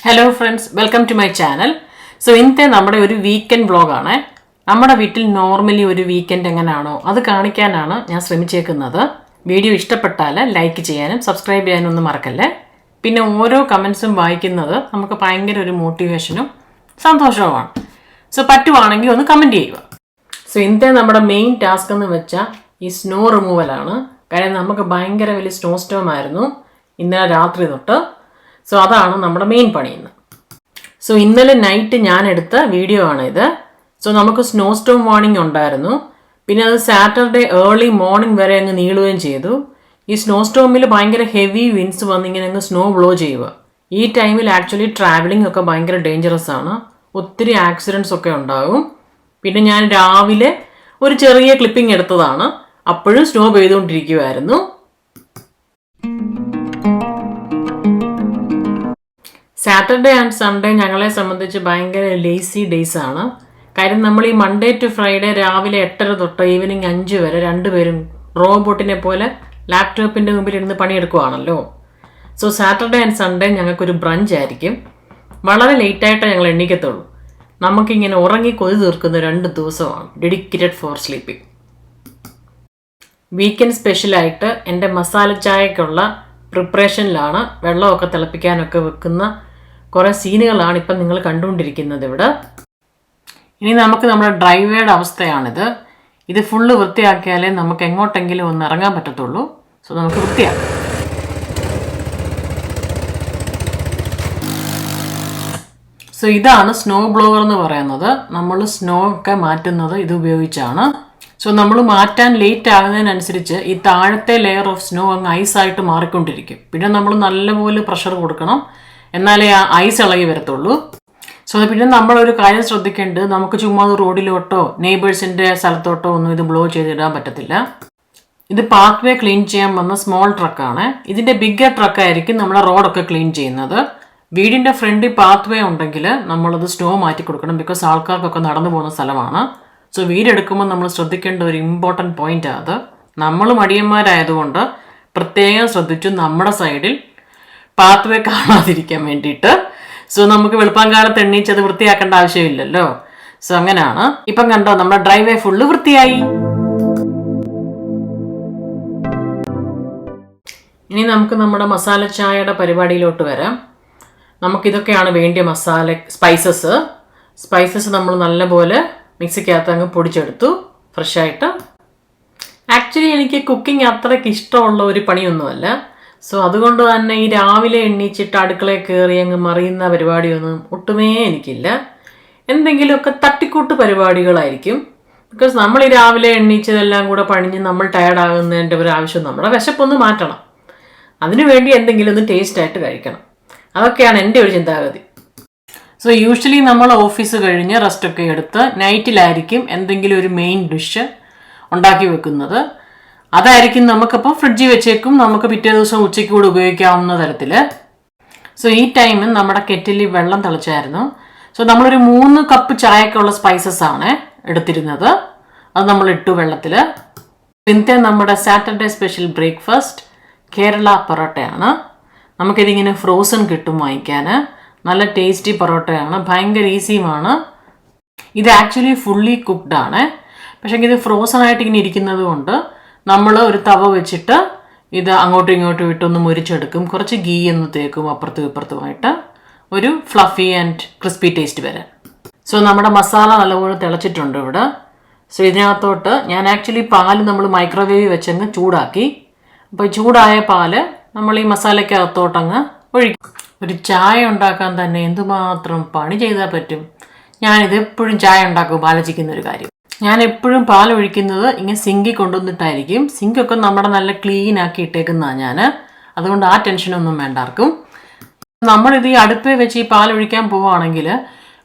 Hello friends, welcome to my channel. So ഇന്നത്തെ നമ്മുടെ ഒരു വീക്കെൻഡ് വ്ലോഗ് ആണ്. നമ്മുടെ വീട്ടിൽ നോർമലി ഒരു വീക്കെൻഡ് എങ്ങനെയാണോ അത് കാണിക്കാനാണ് ഞാൻ ശ്രമിച്ചേക്കുന്നത്. വീഡിയോ ഇഷ്ടപ്പെട്ടാൽ ലൈക്ക് ചെയ്യാനും സബ്സ്ക്രൈബ് ചെയ്യാനും ഒന്നും മറക്കല്ലേ. പിന്നെ ഓരോ കമന്റ്സും വായിക്കുന്നത് നമുക്ക് ഭയങ്കര ഒരു മോട്ടിവേഷനും സന്തോഷവുമാണ്. സോ പറ്റുവാണെങ്കിൽ ഒന്ന് കമന്റ് ചെയ്യുക. സോ ഇന്നത്തെ നമ്മുടെ മെയിൻ ടാസ്ക് എന്ന് വെച്ചാൽ ഈ സ്നോ റിമൂവലാണ്. കാരണം നമുക്ക് ഭയങ്കര വലിയ സ്നോ സ്റ്റോം ആയിരുന്നു ഇന്നലെ രാത്രി തൊട്ട്. സോ അതാണ് നമ്മുടെ മെയിൻ പണി ഇന്ന്. സോ ഇന്നലെ നൈറ്റ് ഞാൻ എടുത്ത വീഡിയോ ആണിത്. സോ നമുക്ക് സ്നോ സ്റ്റോം വാർണിംഗ് ഉണ്ടായിരുന്നു. പിന്നെ അത് സാറ്റർഡേ ഏർലി മോർണിംഗ് വരെ അങ്ങ് നീളുകയും ചെയ്തു. ഈ സ്നോ സ്റ്റോമിൽ ഭയങ്കര ഹെവി വിൻഡ്സ് വന്നിങ്ങനെ അങ്ങ് സ്നോ ബ്ലോ ചെയ്യുക. ഈ ടൈമിൽ ആക്ച്വലി ട്രാവലിംഗ് ഒക്കെ ഭയങ്കര ഡേഞ്ചറസ് ആണ്. ഒത്തിരി ആക്സിഡൻസ് ഒക്കെ ഉണ്ടാകും. പിന്നെ ഞാൻ രാവിലെ ഒരു ചെറിയ ക്ലിപ്പിംഗ് എടുത്തതാണ്. അപ്പോഴും സ്നോ പെയ്തുകൊണ്ടിരിക്കുമായിരുന്നു. സാറ്റർഡേ ആൻഡ് സൺഡേ ഞങ്ങളെ സംബന്ധിച്ച് ഭയങ്കര ലേസി ഡേയ്സ് ആണ്. കാര്യം നമ്മൾ ഈ മൺഡേ ടു ഫ്രൈഡേ രാവിലെ 8:30 തൊട്ട് ഈവനിങ് 5 വരെ രണ്ടുപേരും റോബോട്ടിനെ പോലെ ലാപ്ടോപ്പിൻ്റെ മുമ്പിൽ ഇരുന്ന് പണിയെടുക്കുവാണല്ലോ. സോ സാറ്റർഡേ ആൻഡ് സൺഡേ ഞങ്ങൾക്കൊരു ബ്രഞ്ച് ആയിരിക്കും. വളരെ ലേറ്റായിട്ടേ ഞങ്ങൾ എണ്ണിക്കത്തുള്ളൂ. നമുക്കിങ്ങനെ ഉറങ്ങി കൊതി തീർക്കുന്ന 2 ദിവസമാണ് ഡെഡിക്കേറ്റഡ് ഫോർ സ്ലീപ്പിംഗ്. വീക്കെൻഡ് സ്പെഷ്യലായിട്ട് എൻ്റെ മസാല ചായക്കുള്ള പ്രിപ്പറേഷനിലാണ്. വെള്ളമൊക്കെ തിളപ്പിക്കാനൊക്കെ വെക്കുന്ന കുറേ സീനുകളാണ് ഇപ്പം നിങ്ങൾ കണ്ടുകൊണ്ടിരിക്കുന്നത് ഇവിടെ. ഇനി നമുക്ക് നമ്മുടെ ഡ്രൈവേയുടെ അവസ്ഥയാണിത്. ഇത് ഫുള്ള് വൃത്തിയാക്കിയാലേ നമുക്ക് എങ്ങോട്ടെങ്കിലും ഒന്ന് ഇറങ്ങാൻ പറ്റത്തുള്ളൂ. സോ നമുക്ക് വൃത്തിയാക്കാം. സോ ഇതാണ് സ്നോ ബ്ലോവർ എന്ന് പറയുന്നത്. നമ്മൾ സ്നോ ഒക്കെ മാറ്റുന്നത് ഇത് ഉപയോഗിച്ചാണ്. സോ നമ്മൾ മാറ്റാൻ ലേറ്റ് ആകുന്നതിനനുസരിച്ച് ഈ താഴത്തെ ലെയർ ഓഫ് സ്നോ അങ്ങ് ഐസായിട്ട് മാറിക്കൊണ്ടിരിക്കും. പിന്നെ നമ്മൾ നല്ലപോലെ പ്രഷർ കൊടുക്കണം, എന്നാലേ ആ ഐസ് ഇളകി വരത്തുള്ളൂ. സോ പിന്നെ നമ്മളൊരു കാര്യം ശ്രദ്ധിക്കേണ്ടത്, നമുക്ക് ചുമ്മാ റോഡിലോട്ടോ നെയ്ബേഴ്സിൻ്റെ സ്ഥലത്തോട്ടോ ഒന്നും ഇത് ബ്ലോ ചെയ്തിടാൻ പറ്റത്തില്ല. ഇത് പാത്ത് വേ ക്ലീൻ ചെയ്യാൻ വന്ന സ്മോൾ ട്രക്കാണ്. ഇതിൻ്റെ ബിഗ്ഗർ ട്രക്കായിരിക്കും നമ്മുടെ റോഡൊക്കെ ക്ലീൻ ചെയ്യുന്നത്. വീടിൻ്റെ ഫ്രണ്ടിൽ പാത്ത് വേ ഉണ്ടെങ്കിൽ നമ്മളത് സ്നോ മാറ്റി കൊടുക്കണം. ബിക്കോസ് ആൾക്കാർക്കൊക്കെ നടന്നു പോകുന്ന സ്ഥലമാണ്. സോ വീടെടുക്കുമ്പോൾ നമ്മൾ ശ്രദ്ധിക്കേണ്ട ഒരു ഇമ്പോർട്ടൻറ്റ് പോയിൻ്റാണ് അത്. നമ്മൾ മടിയന്മാരായതുകൊണ്ട് പ്രത്യേകം ശ്രദ്ധിച്ചു നമ്മുടെ സൈഡിൽ പാത്ത് വേ കാണാതിരിക്കാൻ വേണ്ടിയിട്ട്. സോ നമുക്ക് വെളുപ്പാങ്കാലത്ത് എണ്ണീച്ചത് വൃത്തിയാക്കേണ്ട ആവശ്യമില്ലല്ലോ. സോ അങ്ങനെയാണ്. ഇപ്പം കണ്ടോ, നമ്മുടെ ഡ്രൈവേ ഫുള്ള് വൃത്തിയായി. ഇനി നമുക്ക് നമ്മുടെ മസാല ചായയുടെ പരിപാടിയിലോട്ട് വരാം. നമുക്കിതൊക്കെയാണ് വേണ്ടിയ സ്പൈസസ് നമ്മൾ നല്ലപോലെ മിക്സിക്കകത്ത് അങ്ങ് പൊടിച്ചെടുത്തു ഫ്രഷായിട്ട്. ആക്ച്വലി എനിക്ക് കുക്കിംഗ് അത്രയ്ക്ക് ഇഷ്ടമുള്ള ഒരു പണിയൊന്നുമല്ല. സോ അതുകൊണ്ട് തന്നെ ഈ രാവിലെ എണ്ണീച്ചിട്ട് അടുക്കളയിൽ കയറി അങ്ങ് മറിയുന്ന പരിപാടിയൊന്നും ഒട്ടുമേ എനിക്കില്ല. എന്തെങ്കിലുമൊക്കെ തട്ടിക്കൂട്ട് പരിപാടികളായിരിക്കും. ബിക്കോസ് നമ്മൾ ഈ രാവിലെ എണ്ണീച്ചതെല്ലാം കൂടെ പണിഞ്ഞ് നമ്മൾ ടയർഡാകുന്നതിൻ്റെ ഒരു ആവശ്യം, നമ്മുടെ വിശപ്പൊന്ന് മാറ്റണം. അതിനുവേണ്ടി എന്തെങ്കിലും ഒന്ന് ടേസ്റ്റായിട്ട് കഴിക്കണം. അതൊക്കെയാണ് എൻ്റെ ഒരു ചിന്താഗതി. സോ യൂഷ്വലി നമ്മൾ ഓഫീസ് കഴിഞ്ഞ് റെസ്റ്റൊക്കെ എടുത്ത് നൈറ്റിലായിരിക്കും എന്തെങ്കിലും ഒരു മെയിൻ ഡിഷ് ഉണ്ടാക്കി വെക്കുന്നത്. അതായിരിക്കും നമുക്കിപ്പോൾ ഫ്രിഡ്ജിൽ വെച്ചേക്കും, നമുക്ക് പിറ്റേ ദിവസം ഉച്ചയ്ക്ക് കൂടെ ഉപയോഗിക്കാവുന്ന തരത്തിൽ. സോ ഈ ടൈമിൽ നമ്മുടെ കെറ്റിലിൽ വെള്ളം തിളച്ചായിരുന്നു. സോ നമ്മളൊരു 3 കപ്പ് ചായക്കുള്ള സ്പൈസസ് ആണ് എടുത്തിരുന്നത്. അത് നമ്മൾ ഇട്ടു വെള്ളത്തിൽ. ഇന്നത്തെ നമ്മുടെ സാറ്റർഡേ സ്പെഷ്യൽ ബ്രേക്ക്ഫാസ്റ്റ് കേരള പൊറോട്ടയാണ്. നമുക്കിതിങ്ങനെ ഫ്രോസൺ കിട്ടും വാങ്ങിക്കാൻ. നല്ല ടേസ്റ്റി പൊറോട്ടയാണ്, ഭയങ്കര ഈസിയുമാണ്. ഇത് ആക്ച്വലി ഫുള്ളി കുക്ക്ഡ് ആണ്. പക്ഷേ ഇത് ഫ്രോസൺ ആയിട്ട് ഇങ്ങനെ ഇരിക്കുന്നത് കൊണ്ട് നമ്മൾ ഒരു തവ വെച്ചിട്ട് ഇത് അങ്ങോട്ടും ഇങ്ങോട്ടും ഇട്ടൊന്ന് മുരിച്ചെടുക്കും. കുറച്ച് ഗീ ഒന്ന് തേക്കും അപ്പുറത്തും ഇപ്പുറത്തുമായിട്ട്, ഒരു ഫ്ലഫി ആൻഡ് ക്രിസ്പി ടേസ്റ്റ് വരാൻ. സോ നമ്മുടെ മസാല നല്ലപോലെ തിളച്ചിട്ടുണ്ട് ഇവിടെ. സോ ഇതിനകത്തോട്ട് ഞാൻ ആക്ച്വലി പാല് നമ്മൾ മൈക്രോവേവിൽ വെച്ചങ്ങ് ചൂടാക്കി. അപ്പോൾ ചൂടായ പാല് നമ്മൾ ഈ മസാലയ്ക്കകത്തോട്ടങ്ങ് ഒഴിക്കും. ഒരു ചായ ഉണ്ടാക്കാൻ തന്നെ എന്തുമാത്രം പണി ചെയ്താൽ പറ്റും. ഞാനിത് എപ്പോഴും ചായ ഉണ്ടാക്കുമ്പോൾ ആലോചിക്കുന്ന ഒരു കാര്യം, ഞാൻ എപ്പോഴും പാലൊഴിക്കുന്നത് ഇങ്ങനെ സിങ്കിൽ കൊണ്ടുവന്നിട്ടായിരിക്കും. സിങ്കൊക്കെ നമ്മുടെ നല്ല ക്ലീൻ ആക്കി ഇട്ടേക്കുന്നതാണ് ഞാൻ. അതുകൊണ്ട് ആ ടെൻഷനൊന്നും വേണ്ടാർക്കും. നമ്മളിത് ഈ അടുപ്പേ വെച്ച് ഈ പാലൊഴിക്കാൻ പോവുകയാണെങ്കിൽ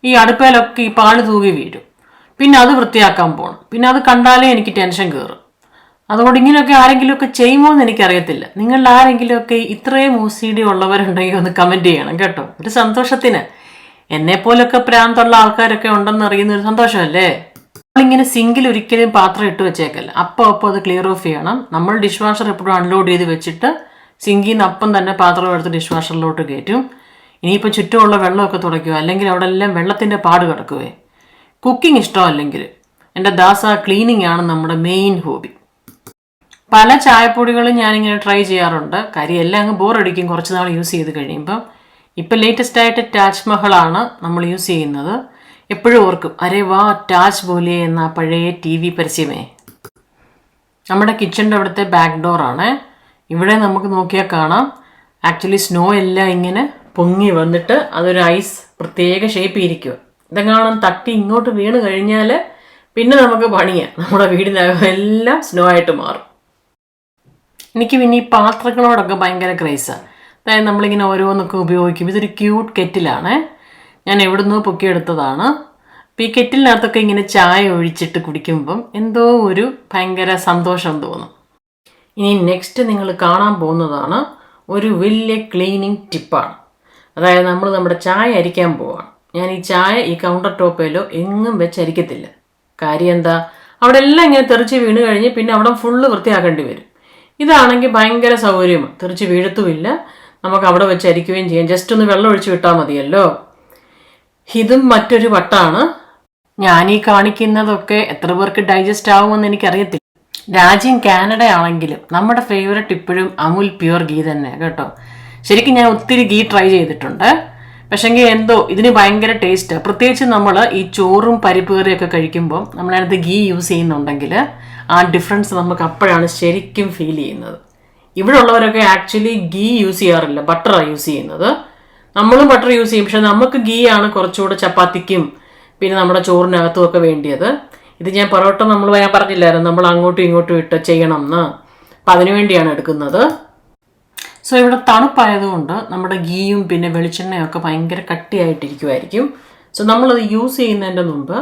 ഈ അടുപ്പയിലൊക്കെ ഈ പാല് തൂകി വീഴും. പിന്നെ അത് വൃത്തിയാക്കാൻ പോകണം. പിന്നെ അത് കണ്ടാലേ എനിക്ക് ടെൻഷൻ കയറും. അതുകൊണ്ട് ഇങ്ങനെയൊക്കെ ആരെങ്കിലുമൊക്കെ ചെയ്യുമോ എന്ന് എനിക്കറിയത്തില്ല. നിങ്ങളിൽ ആരെങ്കിലുമൊക്കെ ഇത്രയും OCD ഉള്ളവരുണ്ടെങ്കിൽ ഒന്ന് കമൻറ്റ് ചെയ്യണം കേട്ടോ. ഒരു സന്തോഷത്തിന്. എന്നെപ്പോലൊക്കെ പ്രാന്തുള്ള ആൾക്കാരൊക്കെ ഉണ്ടെന്ന് അറിയുന്ന ഒരു സന്തോഷമല്ലേ. നമ്മളിങ്ങനെ സിങ്കിൽ ഒരിക്കലും പാത്രം ഇട്ട് വെച്ചേക്കല്ല. അപ്പോൾ അത് ക്ലിയർ ഓഫ് ചെയ്യണം. നമ്മൾ ഡിഷ് വാഷർ എപ്പോഴും അൺലോഡ് ചെയ്ത് വെച്ചിട്ട് സിങ്കിൽ നിന്ന് അപ്പം തന്നെ പാത്രം എടുത്ത് ഡിഷ് വാഷറിലോട്ട് കയറ്റും. ഇനിയിപ്പോൾ ചുറ്റുമുള്ള വെള്ളമൊക്കെ തുടയ്ക്കുക, അല്ലെങ്കിൽ അവിടെ എല്ലാം വെള്ളത്തിൻ്റെ പാട് കിടക്കുവേ. കുക്കിംഗ് ഇഷ്ടമല്ലെങ്കിൽ എൻ്റെ ദാസ ക്ലീനിങ് ആണ് നമ്മുടെ മെയിൻ ഹോബി. പല ചായപ്പൊടികളും ഞാനിങ്ങനെ ട്രൈ ചെയ്യാറുണ്ട്. കാര്യം എല്ലാം അങ്ങ് ബോറടിക്കും കുറച്ച് നാൾ യൂസ് ചെയ്ത് കഴിയുമ്പം. ഇപ്പം ലേറ്റസ്റ്റ് ആയിട്ട് താജ്മഹലാണ് നമ്മൾ യൂസ് ചെയ്യുന്നത്. എപ്പോഴും ഓർക്കും, അരേ വാ താജ് പോലെ എന്ന പഴയ TV പരസ്യമേ. നമ്മുടെ കിച്ചണിൻ്റെ അവിടുത്തെ ബാക്ക് ഡോറാണ്. ഇവിടെ നമുക്ക് നോക്കിയാൽ കാണാം ആക്ച്വലി സ്നോ എല്ലാം ഇങ്ങനെ പൊങ്ങി വന്നിട്ട് അതൊരു ഐസ് പ്രത്യേക ഷേപ്പ് ഇരിക്കുക. ഇതെങ്ങാനും തട്ടി ഇങ്ങോട്ട് വീണ് കഴിഞ്ഞാൽ പിന്നെ നമുക്ക് പണിയാണ്. നമ്മുടെ വീടിനകം എല്ലാം സ്നോ ആയിട്ട് മാറും. എനിക്ക് പിന്നെ ഈ പാത്രങ്ങളോടൊക്കെ ഭയങ്കര ക്രേസാണ്. അതായത് നമ്മളിങ്ങനെ ഓരോന്നൊക്കെ ഉപയോഗിക്കും. ഇതൊരു ക്യൂട്ട് കെറ്റിലാണ്, ഞാൻ എവിടുന്നോ പൊക്കിയെടുത്തതാണ്. അപ്പോൾ ഈ കെറ്റിലിനകത്തൊക്കെ ഇങ്ങനെ ചായ ഒഴിച്ചിട്ട് കുടിക്കുമ്പം എന്തോ ഒരു ഭയങ്കര സന്തോഷം തോന്നും. ഇനി നെക്സ്റ്റ് നിങ്ങൾ കാണാൻ പോകുന്നതാണ് ഒരു വലിയ ക്ലീനിങ് ടിപ്പാണ്. അതായത് നമ്മൾ നമ്മുടെ ചായ അരിക്കാൻ പോവാണ്. ഞാൻ ഈ ചായ ഈ കൗണ്ടർ ടോപ്പിലോ എങ്ങും വെച്ചരിക്കത്തില്ല. കാര്യം എന്താ, അവിടെ എല്ലാം ഇങ്ങനെ തെറിച്ച് വീണ് കഴിഞ്ഞ് പിന്നെ അവിടെ ഫുള്ള് വൃത്തിയാക്കേണ്ടി വരും. ഇതാണെങ്കിൽ ഭയങ്കര സൗകര്യമാണ്, തെറിച്ച് വീഴത്തുമില്ല, നമുക്ക് അവിടെ വെച്ച് അരിക്കുകയും ചെയ്യാം. ജസ്റ്റ് ഒന്ന് വെള്ളം ഒഴിച്ച് വിട്ടാൽ മതിയല്ലോ. ഇതും മറ്റൊരു വട്ടാണ്. ഞാൻ ഈ കാണിക്കുന്നതൊക്കെ എത്ര പേർക്ക് ഡൈജസ്റ്റ് ആവുമെന്ന് എനിക്കറിയത്തില്ല. രാജ്യം കാനഡ ആണെങ്കിലും നമ്മുടെ ഫേവററ്റ് ഇപ്പോഴും അമുൽ പ്യുവർ ഗീ തന്നെ കേട്ടോ. ശരിക്കും ഞാൻ ഒത്തിരി ഗീ ട്രൈ ചെയ്തിട്ടുണ്ട്. പക്ഷെങ്കിൽ എന്തോ ഇതിന് ഭയങ്കര ടേസ്റ്റാണ്. പ്രത്യേകിച്ച് നമ്മൾ ഈ ചോറും പരിപ്പ് കറിയൊക്കെ കഴിക്കുമ്പം നമ്മളതിനകത്ത് ഗീ യൂസ് ചെയ്യുന്നുണ്ടെങ്കിൽ ആ ഡിഫറൻസ് നമുക്ക് അപ്പോഴാണ് ശരിക്കും ഫീൽ ചെയ്യുന്നത്. ഇവിടെ ഉള്ളവരൊക്കെ ആക്ച്വലി ഗീ യൂസ് ചെയ്യാറില്ല, ബട്ടറാണ് യൂസ് ചെയ്യുന്നത്. നമ്മളും ബട്ടർ യൂസ് ചെയ്യും, പക്ഷെ നമുക്ക് ഗീ ആണ് കുറച്ചുകൂടെ ചപ്പാത്തിക്കും പിന്നെ നമ്മുടെ ചോറിനകത്തും ഒക്കെ വേണ്ടിയത്. ഇത് ഞാൻ പൊറോട്ട ഞാൻ പറഞ്ഞില്ലായിരുന്നു നമ്മൾ അങ്ങോട്ടും ഇങ്ങോട്ടും ഇട്ട് ചെയ്യണം എന്ന്. അപ്പം അതിനു വേണ്ടിയാണ് എടുക്കുന്നത്. സോ ഇവിടെ തണുപ്പായതുകൊണ്ട് നമ്മുടെ ഗീയും പിന്നെ വെളിച്ചെണ്ണയൊക്കെ ഭയങ്കര കട്ടിയായിട്ടിരിക്കുമായിരിക്കും. സോ നമ്മളത് യൂസ് ചെയ്യുന്നതിൻ്റെ മുമ്പ്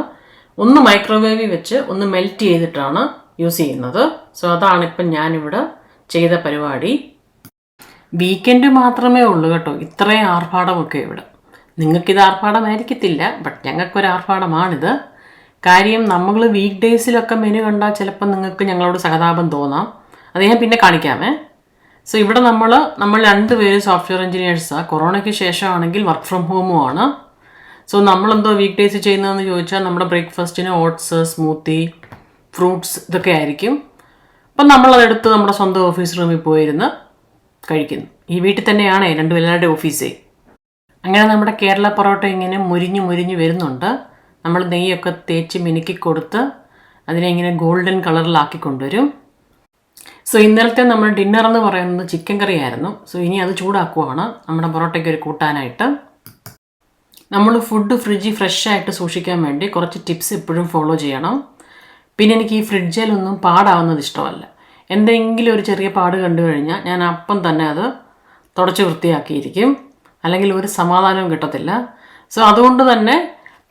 ഒന്ന് മൈക്രോവേവിൽ വെച്ച് ഒന്ന് മെൽറ്റ് ചെയ്തിട്ടാണ് യൂസ് ചെയ്യുന്നത്. സോ അതാണ് ഇപ്പം ഞാനിവിടെ ചെയ്ത പരിപാടി. വീക്കെൻഡ് മാത്രമേ ഉള്ളൂ കേട്ടോ ഇത്രയും ആർഭാടമൊക്കെ ഇവിടെ. നിങ്ങൾക്കിത് ആർഭാടമായിരിക്കത്തില്ല, ബട്ട് ഞങ്ങൾക്കൊരു ആർഭാടമാണിത്. കാര്യം നമ്മൾ വീക്ക് ഡേയ്സിലൊക്കെ മെനു കണ്ടാൽ ചിലപ്പോൾ നിങ്ങൾക്ക് ഞങ്ങളോട് സഹതാപം തോന്നാം. അത് ഞാൻ പിന്നെ കാണിക്കാമേ. സോ ഇവിടെ നമ്മൾ 2 പേര് സോഫ്റ്റ്വെയർ എഞ്ചിനീയേഴ്സാണ്. കൊറോണയ്ക്ക് ശേഷമാണെങ്കിൽ വർക്ക് ഫ്രം ഹോമും ആണ്. സോ നമ്മളെന്തോ വീക്ക് ഡേയ്സ് ചെയ്യുന്നതെന്ന് ചോദിച്ചാൽ നമ്മുടെ ബ്രേക്ക്ഫാസ്റ്റിന് ഓട്സ്, സ്മൂത്തി, ഫ്രൂട്ട്സ് ഇതൊക്കെ ആയിരിക്കും. അപ്പം നമ്മളതെടുത്ത് നമ്മുടെ സ്വന്തം ഓഫീസ് റൂമിൽ പോയിരുന്ന് കഴിക്കുന്നു. ഈ വീട്ടിൽ തന്നെയാണ് 2 പേരുടെ ഓഫീസേ. അങ്ങനെ നമ്മുടെ കേരള പൊറോട്ട ഇങ്ങനെ മുരിഞ്ഞ് വരുന്നുണ്ട്. നമ്മൾ നെയ്യൊക്കെ തേച്ച് മിനുക്കി കൊടുത്ത് അതിനെ ഇങ്ങനെ ഗോൾഡൻ കളറിലാക്കി കൊണ്ടുവരും. സോ ഇന്നലത്തെ നമ്മുടെ ഡിന്നർ എന്ന് പറയുന്നത് ചിക്കൻ കറി ആയിരുന്നു. സോ ഇനി അത് ചൂടാക്കുവാണ് നമ്മുടെ പൊറോട്ടയ്ക്ക് ഒരു കൂട്ടാനായിട്ട്. നമ്മൾ ഫുഡ് ഫ്രിഡ്ജിൽ ഫ്രഷായിട്ട് സൂക്ഷിക്കാൻ വേണ്ടി കുറച്ച് ടിപ്സ് എപ്പോഴും ഫോളോ ചെയ്യണം. പിന്നെ എനിക്ക് ഈ ഫ്രിഡ്ജിലൊന്നും പാടാവുന്നത് ഇഷ്ടമല്ല. എന്തെങ്കിലും ഒരു ചെറിയ പാട് കണ്ടു കഴിഞ്ഞാൽ ഞാൻ അപ്പം തന്നെ അത് തുടച്ച് വൃത്തിയാക്കിയിരിക്കും, അല്ലെങ്കിൽ ഒരു സമാധാനവും കിട്ടത്തില്ല. സോ അതുകൊണ്ട് തന്നെ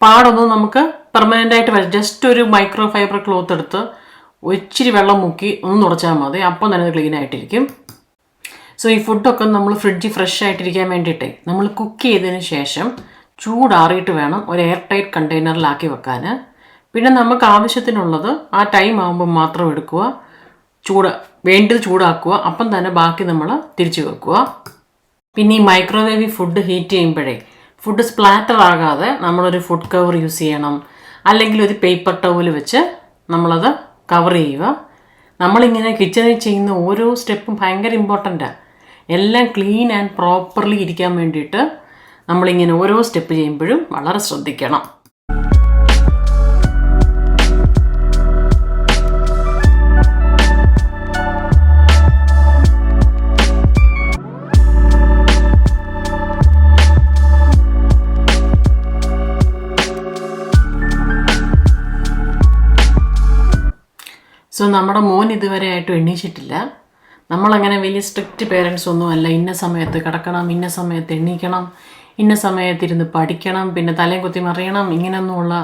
പാടൊന്നും നമുക്ക് പെർമനൻ്റായിട്ട് ജസ്റ്റ് ഒരു മൈക്രോ ഫൈബർ ക്ലോത്ത് എടുത്ത് ഇച്ചിരി വെള്ളം മുക്കി ഒന്ന് തുടച്ചാൽ മതി, അപ്പം തന്നെ അത് ക്ലീൻ ആയിട്ടിരിക്കും. സോ ഈ ഫുഡൊക്കെ നമ്മൾ ഫ്രിഡ്ജിൽ ഫ്രഷ് ആയിട്ടിരിക്കാൻ വേണ്ടിയിട്ടേ നമ്മൾ കുക്ക് ചെയ്തതിന് ശേഷം ചൂടാറിയിട്ട് വേണം ഒരു എയർ ടൈറ്റ് കണ്ടെയ്നറിലാക്കി വെക്കാൻ. പിന്നെ നമുക്ക് ആവശ്യത്തിനുള്ളത് ആ ടൈം ആകുമ്പോൾ മാത്രം എടുക്കുക, വേണ്ടത് ചൂടാക്കുക, അപ്പം തന്നെ ബാക്കി നമ്മൾ തിരിച്ചു വെക്കുക. പിന്നെ ഈ മൈക്രോവേവിൽ ഫുഡ് ഹീറ്റ് ചെയ്യുമ്പോഴേ ഫുഡ് സ്പ്ലാറ്റർ ആകാതെ നമ്മളൊരു ഫുഡ് കവർ യൂസ് ചെയ്യണം, അല്ലെങ്കിൽ ഒരു പേപ്പർ ടവൽ വെച്ച് നമ്മളത് കവർ ചെയ്യുക. നമ്മളിങ്ങനെ കിച്ചണിൽ ചെയ്യുന്ന ഓരോ സ്റ്റെപ്പും ഭയങ്കര ഇമ്പോർട്ടൻ്റാണ്. എല്ലാം ക്ലീൻ ആൻഡ് പ്രോപ്പർലി ഇരിക്കാൻ വേണ്ടിയിട്ട് നമ്മളിങ്ങനെ ഓരോ സ്റ്റെപ്പ് ചെയ്യുമ്പോഴും വളരെ ശ്രദ്ധിക്കണം. സോ നമ്മുടെ മോൻ ഇതുവരെ ആയിട്ടും എണ്ണീച്ചിട്ടില്ല. നമ്മളങ്ങനെ വലിയ സ്ട്രിക്റ്റ് പേരൻസ് ഒന്നും അല്ല. ഇന്ന സമയത്ത് കിടക്കണം, ഇന്ന സമയത്ത് എണ്ണീക്കണം, ഇന്ന സമയത്തിരുന്ന് പഠിക്കണം, പിന്നെ തലയും കുത്തി മറിയണം, ഇങ്ങനെയൊന്നുമുള്ള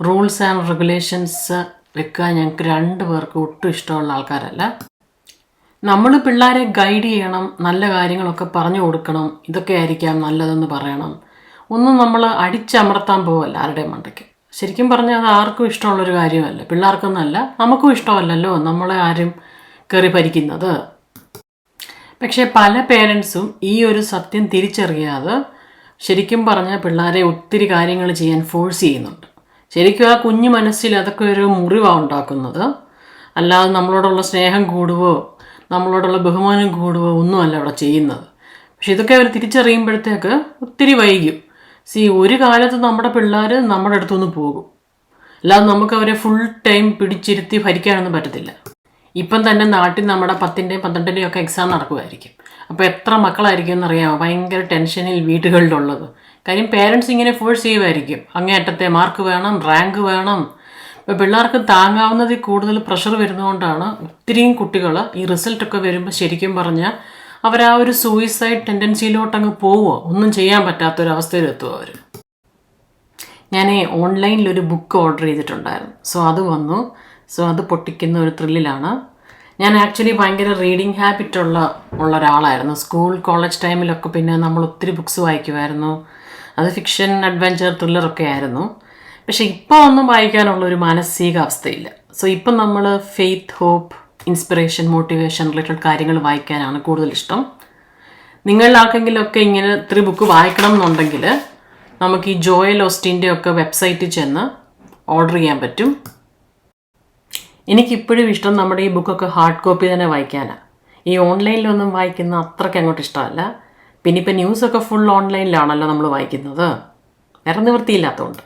റൂൾസ് ആൻഡ് റെഗുലേഷൻസ് വെക്കാൻ ഞങ്ങൾക്ക് 2 പേർക്ക് ഒട്ടും ഇഷ്ടമുള്ള ആൾക്കാരല്ല. നമ്മൾ പിള്ളേരെ ഗൈഡ് ചെയ്യണം, നല്ല കാര്യങ്ങളൊക്കെ പറഞ്ഞു കൊടുക്കണം, ഇതൊക്കെ ആയിരിക്കാം നല്ലതെന്ന് പറയണം. ഒന്നും നമ്മൾ അടിച്ചമർത്താൻ പോവല്ല ആരുടെയും മണ്ടയ്ക്ക്. ശരിക്കും പറഞ്ഞാൽ അത് ആർക്കും ഇഷ്ടമുള്ളൊരു കാര്യമല്ല, പിള്ളേർക്കൊന്നല്ല, നമുക്കും ഇഷ്ടമല്ലല്ലോ നമ്മളെ ആരും കയറി ഭരിക്കുന്നത്. പക്ഷേ പല പേരൻസും ഈ ഒരു സത്യം തിരിച്ചറിയാതെ ശരിക്കും പറഞ്ഞാൽ പിള്ളേരെ ഒത്തിരി കാര്യങ്ങൾ ചെയ്യാൻ ഫോഴ്സ് ചെയ്യുന്നുണ്ട്. ശരിക്കും ആ കുഞ്ഞു മനസ്സിൽ അതൊക്കെ ഒരു മുറിവാണ് ഉണ്ടാക്കുന്നത്. അല്ലാതെ നമ്മളോടുള്ള സ്നേഹം കൂടുവോ നമ്മളോടുള്ള ബഹുമാനം കൂടുവോ ഒന്നുമല്ല അവിടെ ചെയ്യുന്നത്. പക്ഷെ ഇതൊക്കെ അവർ തിരിച്ചറിയുമ്പോഴത്തേക്ക് ഒത്തിരി വൈകും. ഒരു കാലത്ത് നമ്മുടെ പിള്ളേർ നമ്മുടെ അടുത്തുനിന്ന് പോകും. അല്ലാതെ നമുക്ക് അവരെ ഫുൾ ടൈം പിടിച്ചിരുത്തി ഭരിക്കാനൊന്നും പറ്റത്തില്ല. ഇപ്പം തന്നെ നാട്ടിൽ നമ്മുടെ 10ൻ്റെയും 12ൻ്റെയും ഒക്കെ എക്സാം നടക്കുമായിരിക്കും. അപ്പോൾ എത്ര മക്കളായിരിക്കും എന്നറിയാമോ ഭയങ്കര ടെൻഷനിൽ വീടുകളിലുള്ളത്. കാര്യം പേരൻസ് ഇങ്ങനെ ഫോഴ്സ് ചെയ്യുമായിരിക്കും, അങ്ങേയറ്റത്തെ മാർക്ക് വേണം, റാങ്ക് വേണം. ഇപ്പോൾ പിള്ളേർക്ക് താങ്ങാവുന്നതിൽ കൂടുതൽ പ്രഷർ വരുന്നതുകൊണ്ടാണ് ഒത്തിരിയും കുട്ടികൾ ഈ റിസൾട്ടൊക്കെ വരുമ്പോൾ ശരിക്കും പറഞ്ഞാൽ അവർ ആ ഒരു സൂയിസൈഡ് ടെൻഡൻസിയിലോട്ടങ്ങ് പോവുമോ, ഒന്നും ചെയ്യാൻ പറ്റാത്തൊരവസ്ഥയിലെത്തുമോ അവർ. ഞാൻ ഓൺലൈനിലൊരു ബുക്ക് ഓർഡർ ചെയ്തിട്ടുണ്ടായിരുന്നു. അത് വന്നു. അത് പൊട്ടിക്കുന്ന ഒരു ത്രില്ലിലാണ്. ഞാൻ ആക്ച്വലി ഭയങ്കര റീഡിങ് ഹാബിറ്റ് ഉള്ള ഒരാളായിരുന്നു. സ്കൂൾ കോളേജ് ടൈമിലൊക്കെ പിന്നെ നമ്മൾ ഒത്തിരി ബുക്സ് വായിക്കുമായിരുന്നു. അത് ഫിക്ഷൻ, അഡ്വഞ്ചർ, ത്രില്ലറൊക്കെ ആയിരുന്നു. പക്ഷെ ഇപ്പോൾ ഒന്നും വായിക്കാനുള്ളൊരു മാനസികാവസ്ഥയില്ല. ഇപ്പം നമ്മൾ faith, hope, inspiration, motivation related കാര്യങ്ങൾ വായിക്കാനാണ് കൂടുതൽ ഇഷ്ടം. നിങ്ങളിൽ ആർക്കെങ്കിലുമൊക്കെ ഇങ്ങനെ ഇത്തിരി ബുക്ക് വായിക്കണം എന്നുണ്ടെങ്കിൽ നമുക്ക് ഈ ജോയൽ ഓസ്റ്റിൻ്റെ ഒക്കെ വെബ്സൈറ്റിൽ ചെന്ന് ഓർഡർ ചെയ്യാൻ പറ്റും. എനിക്കിപ്പോഴും ഇഷ്ടം നമ്മുടെ ഈ ബുക്കൊക്കെ ഹാർഡ് കോപ്പി തന്നെ വായിക്കാനാണ്. ഈ ഓൺലൈനിലൊന്നും വായിക്കുന്ന അത്രയ്ക്ക് അങ്ങോട്ട് ഇഷ്ടമല്ല. പിന്നെ ഇപ്പം ന്യൂസൊക്കെ ഫുൾ ഓൺലൈനിലാണല്ലോ നമ്മൾ വായിക്കുന്നത്, വേറെ നിവൃത്തിയില്ലാത്തതുകൊണ്ട്.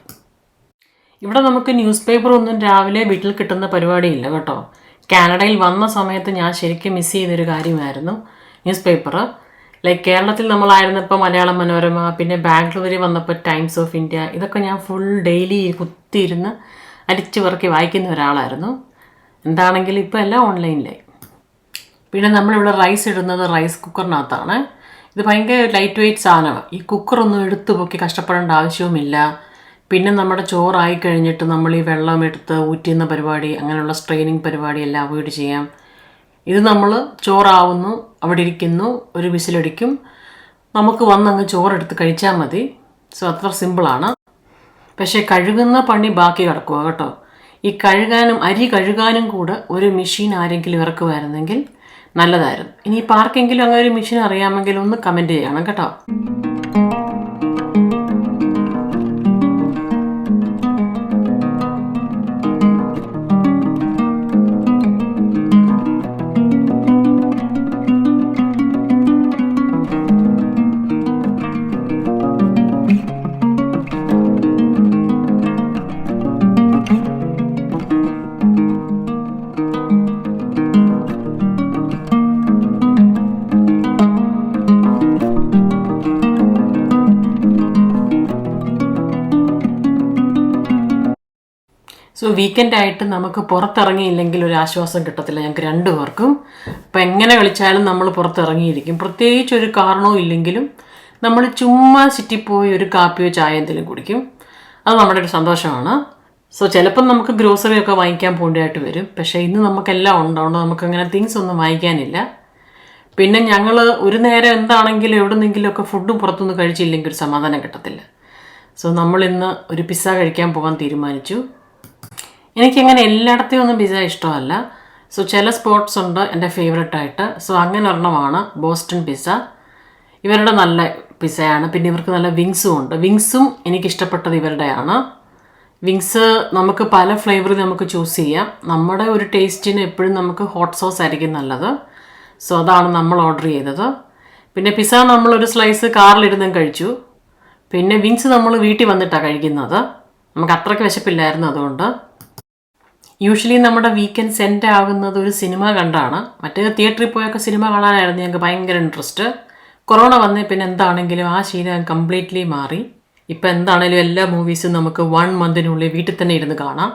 ഇവിടെ നമുക്ക് ന്യൂസ് പേപ്പർ ഒന്നും രാവിലെ വീട്ടിൽ കിട്ടുന്ന പരിപാടിയില്ല കേട്ടോ. കാനഡയിൽ വന്ന സമയത്ത് ഞാൻ ശരിക്കും മിസ് ചെയ്തൊരു കാര്യമായിരുന്നു ന്യൂസ് പേപ്പർ. കേരളത്തിൽ നമ്മളായിരുന്നപ്പോൾ മലയാളം മനോരമ, പിന്നെ ബാംഗ്ലൂരിൽ വന്നപ്പോൾ ടൈംസ് ഓഫ് ഇന്ത്യ, ഇതൊക്കെ ഞാൻ ഫുൾ ഡെയിലി കുത്തിയിരുന്ന് അരിച്ചു പറക്കി വായിക്കുന്ന ഒരാളായിരുന്നു. എന്താണെങ്കിലും ഇപ്പോൾ എല്ലാം ഓൺലൈനിലായി. പിന്നെ നമ്മളിവിടെ റൈസ് ഇടുന്നത് റൈസ് കുക്കറിനകത്താണ്. ഇത് ഭയങ്കര ലൈറ്റ് വെയ്റ്റ് സാധനമാണ്. ഈ കുക്കറൊന്നും എടുത്തു പൊക്കി കഷ്ടപ്പെടേണ്ട ആവശ്യവുമില്ല. പിന്നെ നമ്മുടെ ചോറായി കഴിഞ്ഞിട്ട് നമ്മൾ ഈ വെള്ളം എടുത്ത് ഊറ്റുന്ന പരിപാടി, അങ്ങനെയുള്ള സ്ട്രെയിനിങ് പരിപാടിയെല്ലാം അവോയ്ഡ് ചെയ്യാം. ഇത് നമ്മൾ ചോറാവുന്നു, അവിടെ ഇരിക്കുന്നു, ഒരു വിസിലടിക്കും, നമുക്ക് വന്നങ്ങ് ചോറെടുത്ത് കഴിച്ചാൽ മതി. അത്ര സിമ്പിളാണ്. പക്ഷേ കഴുകുന്ന പണി ബാക്കി കിടക്കുക കേട്ടോ. ഈ അരി കഴുകാനും കൂടെ ഒരു മെഷീൻ ആരെങ്കിലും ഇറക്കുമായിരുന്നെങ്കിൽ നല്ലതായിരുന്നു. ഇനിയിപ്പോൾ ആർക്കെങ്കിലും അങ്ങനെ ഒരു മെഷീൻ അറിയാമെങ്കിൽ ഒന്ന് കമൻറ്റ് ചെയ്യണം കേട്ടോ. വീക്കെൻഡായിട്ട് നമുക്ക് പുറത്തിറങ്ങിയില്ലെങ്കിൽ ഒരു ആശ്വാസം കിട്ടത്തില്ല ഞങ്ങൾക്ക് രണ്ടുപേർക്കും. അപ്പം എങ്ങനെ കളിച്ചാലും നമ്മൾ പുറത്തിറങ്ങിയിരിക്കും. പ്രത്യേകിച്ച് ഒരു കാരണവും ഇല്ലെങ്കിലും നമ്മൾ ചുമ്മാ സിറ്റി പോയി ഒരു കാപ്പിയോ ചായ എന്തെങ്കിലും കുടിക്കും. അത് നമ്മുടെ ഒരു സന്തോഷമാണ്. ചിലപ്പം നമുക്ക് ഗ്രോസറി ഒക്കെ വാങ്ങിക്കാൻ പോകേണ്ടതായിട്ട് വരും. പക്ഷേ ഇന്ന് നമുക്കെല്ലാം ഉണ്ടാവുകൊണ്ട് നമുക്കങ്ങനെ തിങ്സ് ഒന്നും വാങ്ങിക്കാനില്ല. പിന്നെ ഞങ്ങൾ ഒരു നേരം എന്താണെങ്കിലും എവിടെന്നെങ്കിലുമൊക്കെ ഫുഡും പുറത്തുനിന്ന് കഴിച്ചില്ലെങ്കിൽ ഒരു സമാധാനം കിട്ടത്തില്ല. നമ്മളിന്ന് ഒരു പിസ്സ കഴിക്കാൻ പോകാൻ തീരുമാനിച്ചു. എനിക്കങ്ങനെ എല്ലായിടത്തെയും ഒന്നും പിസ്സ ഇഷ്ടമല്ല. ചില സ്പോട്ട്സ് ഉണ്ട് എൻ്റെ ഫേവറേറ്റായിട്ട്. അങ്ങനെ ഒരെണ്ണമാണ് ബോസ്റ്റൺ പിസ്സ. ഇവരുടെ നല്ല പിസ്സയാണ്. പിന്നെ ഇവർക്ക് നല്ല വിങ്സും ഉണ്ട്. വിങ്സും എനിക്കിഷ്ടപ്പെട്ടത് ഇവരുടെയാണ്. വിങ്സ് നമുക്ക് പല ഫ്ലേവറിൽ നമുക്ക് ചൂസ് ചെയ്യാം. നമ്മുടെ ഒരു ടേസ്റ്റിന് എപ്പോഴും നമുക്ക് ഹോട്ട് സോസ് ആയിരിക്കും നല്ലത്. അതാണ് നമ്മൾ ഓർഡർ ചെയ്തത്. പിന്നെ പിസ്സ നമ്മളൊരു സ്ലൈസ് കാറിലിരുന്നും കഴിച്ചു. പിന്നെ വിങ്സ് നമ്മൾ വീട്ടിൽ വന്നിട്ടാണ് കഴിക്കുന്നത്. നമുക്ക് അത്രയ്ക്ക് വിശപ്പില്ലായിരുന്നു. അതുകൊണ്ട് യൂഷ്വലി നമ്മുടെ വീക്കെൻഡ് സെൻഡ് ആകുന്നത് ഒരു സിനിമ കണ്ടാണ്. മറ്റേ തിയേറ്ററിൽ പോയൊക്കെ സിനിമ കാണാനായിരുന്നു ഞങ്ങൾക്ക് ഭയങ്കര ഇൻട്രസ്റ്റ്. കൊറോണ വന്നേ പിന്നെ എന്താണെങ്കിലും ആ ശീലം കംപ്ലീറ്റ്ലി മാറി. ഇപ്പം എന്താണെങ്കിലും എല്ലാ മൂവീസും നമുക്ക് 1 മന്തിനുള്ളിൽ വീട്ടിൽ തന്നെ ഇരുന്ന് കാണാം.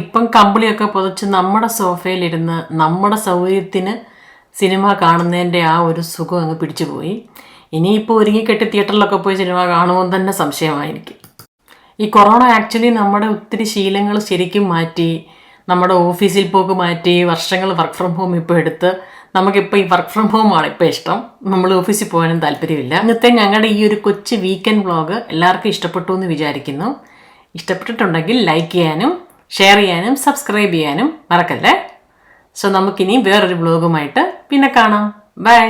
ഇപ്പം കമ്പിളിയൊക്കെ പുതച്ച് നമ്മുടെ സോഫയിലിരുന്ന് നമ്മുടെ സൗകര്യത്തിന് സിനിമ കാണുന്നതിൻ്റെ ആ ഒരു സുഖം അങ്ങ് പിടിച്ചു പോയി. ഇനിയിപ്പോൾ ഒരുങ്ങിക്കെട്ടി തിയേറ്ററിലൊക്കെ പോയി സിനിമ കാണുമെന്ന് തന്നെ സംശയമായിരിക്കും. ഈ കൊറോണ ആക്ച്വലി നമ്മുടെ ഒത്തിരി ശീലങ്ങൾ ശരിക്കും മാറ്റി. നമ്മുടെ ഓഫീസിൽ പോക്ക് മാറ്റി. വർഷങ്ങൾ വർക്ക് ഫ്രം ഹോം ഇപ്പോൾ എടുത്ത് നമുക്കിപ്പോൾ ഈ വർക്ക് ഫ്രം ഹോമാണ് ഇപ്പോൾ ഇഷ്ടം. നമ്മൾ ഓഫീസിൽ പോകാനും താല്പര്യമില്ല. ഇന്നത്തെ ഞങ്ങളുടെ ഈ ഒരു കൊച്ചു വീക്കെൻഡ് വ്ളോഗ് എല്ലാവർക്കും ഇഷ്ടപ്പെട്ടു എന്ന് വിചാരിക്കുന്നു. ഇഷ്ടപ്പെട്ടിട്ടുണ്ടെങ്കിൽ ലൈക്ക് ചെയ്യാനും ഷെയർ ചെയ്യാനും സബ്സ്ക്രൈബ് ചെയ്യാനും മറക്കല്ലേ. നമുക്കിനി വേറൊരു വ്ളോഗുമായിട്ട് പിന്നെ കാണാം. ബൈ.